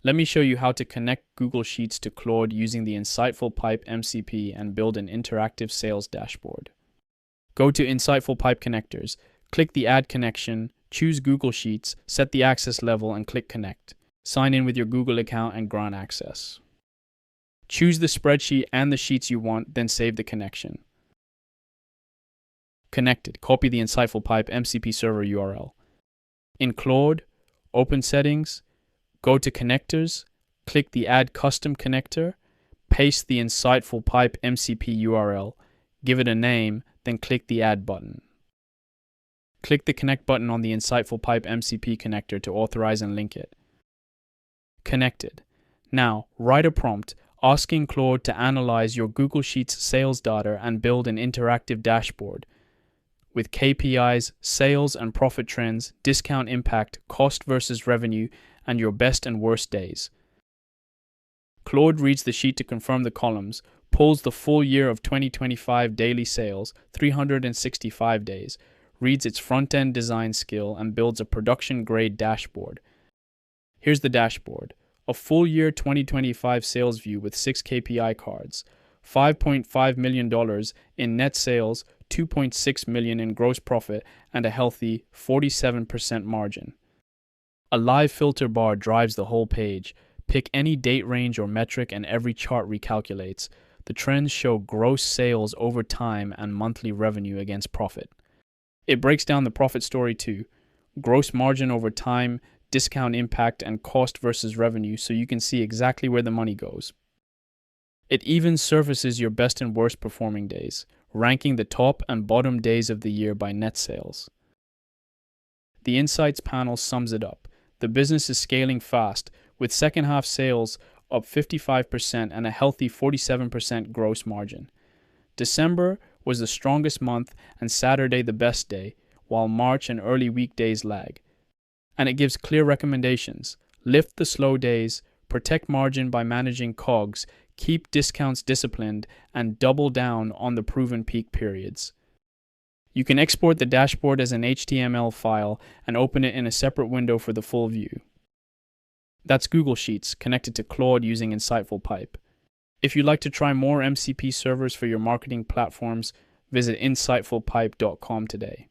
Let me show you how to connect Google Sheets to Claude using the InsightfulPipe MCP and build an interactive sales dashboard. Go to InsightfulPipe Connectors, click the Add Connection, choose Google Sheets, set the access level and click Connect. Sign in with your Google account and grant access. Choose the spreadsheet and the sheets you want, then save the connection. Connected. Copy the InsightfulPipe MCP Server URL. In Claude, open Settings, go to Connectors, click the Add Custom Connector, paste the InsightfulPipe MCP URL, give it a name, then click the Add button. Click the Connect button on the InsightfulPipe MCP connector to authorize and link it. Connected. Now, write a prompt asking Claude to analyze your Google Sheets sales data and build an interactive dashboard with KPIs, sales and profit trends, discount impact, cost versus revenue, and your best and worst days. Claude reads the sheet to confirm the columns, pulls the full year of 2025 daily sales, 365 days, reads its front-end design skill, and builds a production-grade dashboard. Here's the dashboard. A full year 2025 sales view with 6 KPI cards, $5.5 million in net sales, $2.6 million in gross profit, and a healthy 47% margin. A live filter bar drives the whole page. Pick any date range or metric and every chart recalculates. The trends show gross sales over time and monthly revenue against profit. It breaks down the profit story too. Gross margin over time, discount impact, and cost versus revenue so you can see exactly where the money goes. It even surfaces your best and worst performing days, ranking the top and bottom days of the year by net sales. The Insights panel sums it up. The business is scaling fast, with second half sales up 55% and a healthy 47% gross margin. December was the strongest month and Saturday the best day, while March and early weekdays lag. And it gives clear recommendations. Lift the slow days, protect margin by managing COGS, keep discounts disciplined, and double down on the proven peak periods. You can export the dashboard as an HTML file and open it in a separate window for the full view. That's Google Sheets connected to Claude using InsightfulPipe. If you'd like to try more MCP servers for your marketing platforms, visit insightfulpipe.com today.